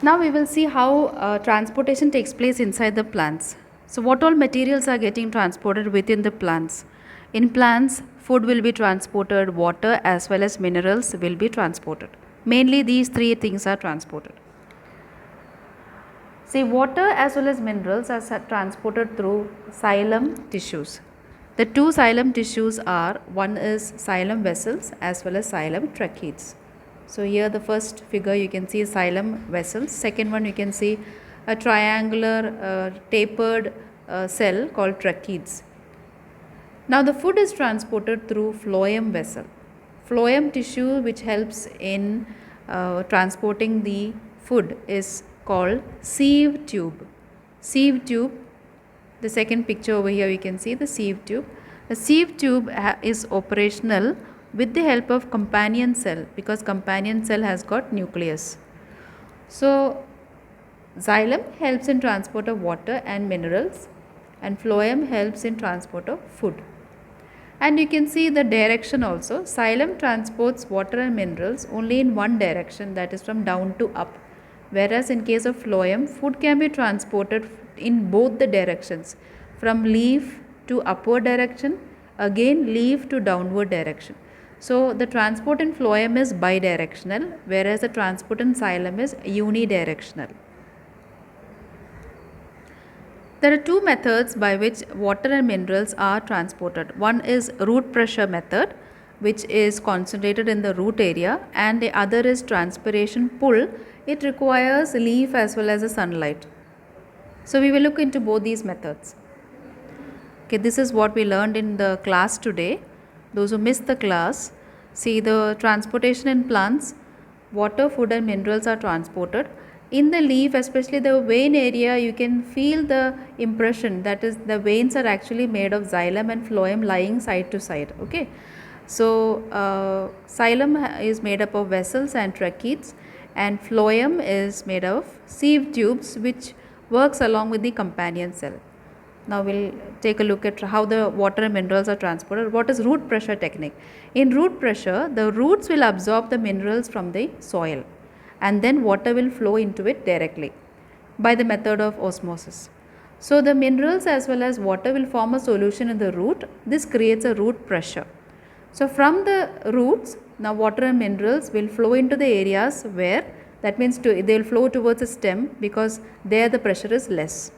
Now we will see how transportation takes place inside the plants. So what all materials are getting transported within the plants? In plants, food will be transported, water as well as minerals will be transported. Mainly these three things are transported. See, water as well as minerals are transported through xylem tissues. The two xylem tissues are, one is xylem vessels as well as xylem tracheids. So here the first figure you can see xylem vessels. Second one you can see a triangular tapered cell called tracheids. Now the food is transported through phloem vessel. Phloem tissue which helps in transporting the food is called sieve tube. Sieve tube, the second picture over here you can see the sieve tube. The sieve tube is operational with the help of companion cell because companion cell has got nucleus. So xylem helps in transport of water and minerals and phloem helps in transport of food. And you can see the direction also. Xylem transports water and minerals only in one direction, that is from down to up. Whereas in case of phloem, food can be transported in both the directions, from leaf to upward direction, again leaf to downward direction. So the transport in phloem is bidirectional, whereas the transport in xylem is unidirectional. There are two methods by which water and minerals are transported. One is root pressure method, which is concentrated in the root area, and the other is transpiration pull. It requires leaf as well as the sunlight. So we will look into both these methods. Okay, this is what we learned in the class today. Those who missed the class, see the transportation in plants, water, food and minerals are transported. In the leaf, especially the vein area, you can feel the impression, that is the veins are actually made of xylem and phloem lying side to side. Okay, so xylem is made up of vessels and tracheids, and phloem is made of sieve tubes which works along with the companion cell. Now we'll take a look at how the water and minerals are transported. What is root pressure technique? In root pressure, the roots will absorb the minerals from the soil and then water will flow into it directly by the method of osmosis. So the minerals as well as water will form a solution in the root. This creates a root pressure. So from the roots, now water and minerals will flow into the areas where, that means they will flow towards the stem because there the pressure is less.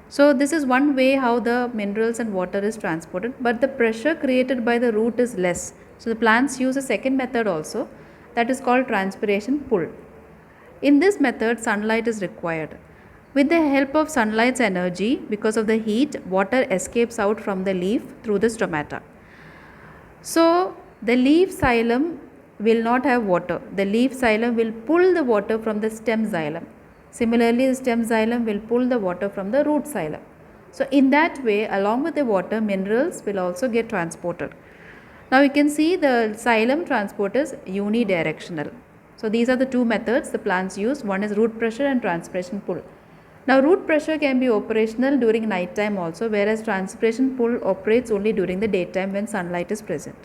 So this is one way how the minerals and water is transported, but the pressure created by the root is less. So the plants use a second method also, that is called transpiration pulled. In this method, sunlight is required. With the help of sunlight's energy, because of the heat, water escapes out from the leaf through the stomata. So the leaf xylem will not have water. The leaf xylem will pull the water from the stem xylem. Similarly, the stem xylem will pull the water from the root xylem. So in that way, along with the water, minerals will also get transported. Now you can see the xylem transport is unidirectional. So these are the two methods the plants use. One is root pressure and transpiration pull. Now root pressure can be operational during night time also, whereas transpiration pull operates only during the daytime when sunlight is present.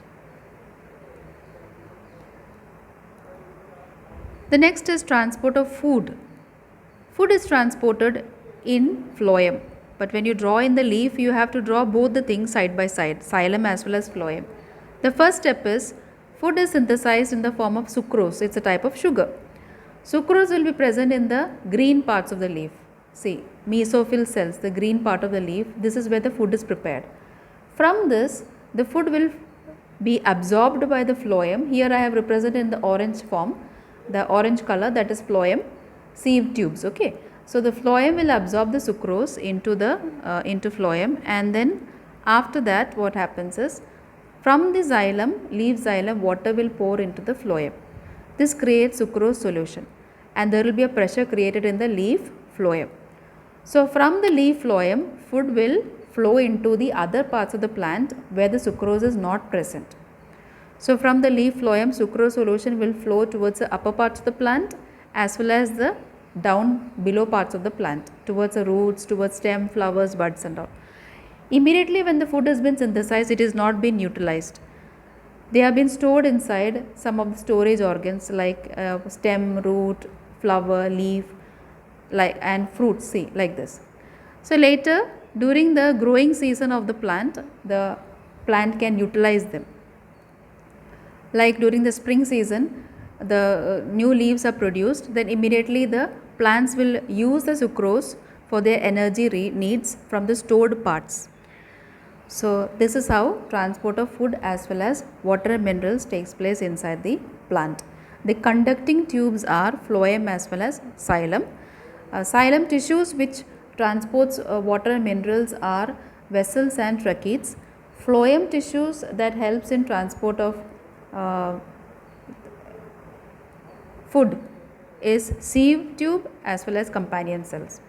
The next is transport of food. Food is transported in phloem, but when you draw in the leaf, you have to draw both the things side by side, xylem as well as phloem. The first step is food is synthesized in the form of sucrose. It's a type of sugar. Sucrose will be present in the green parts of the leaf. See, mesophyll cells, the green part of the leaf, this is where the food is prepared. From this, the food will be absorbed by the phloem. Here I have represented in the orange form, the orange color, that is phloem sieve tubes. Okay, so the phloem will absorb the sucrose into phloem, and then after that what happens is, from the xylem, leaf xylem, water will pour into the phloem. This creates sucrose solution and there will be a pressure created in the leaf phloem. So from the leaf phloem, food will flow into the other parts of the plant where the sucrose is not present. So from the leaf phloem, sucrose solution will flow towards the upper parts of the plant as well as the down below parts of the plant, towards the roots, towards stem, flowers, buds and all. Immediately when the food has been synthesized, it is not been utilized. They have been stored inside some of the storage organs like stem, root, flower, leaf. and fruits, see, like this. So later, during the growing season of the plant can utilize them. Like during the spring season, the new leaves are produced, then immediately the plants will use the sucrose for their energy needs from the stored parts. So this is how transport of food as well as water and minerals takes place inside the plant. The conducting tubes are phloem as well as xylem. Xylem tissues which transports water and minerals are vessels and tracheids. Phloem tissues that helps in transport of uh, food is sieve tube as well as companion cells.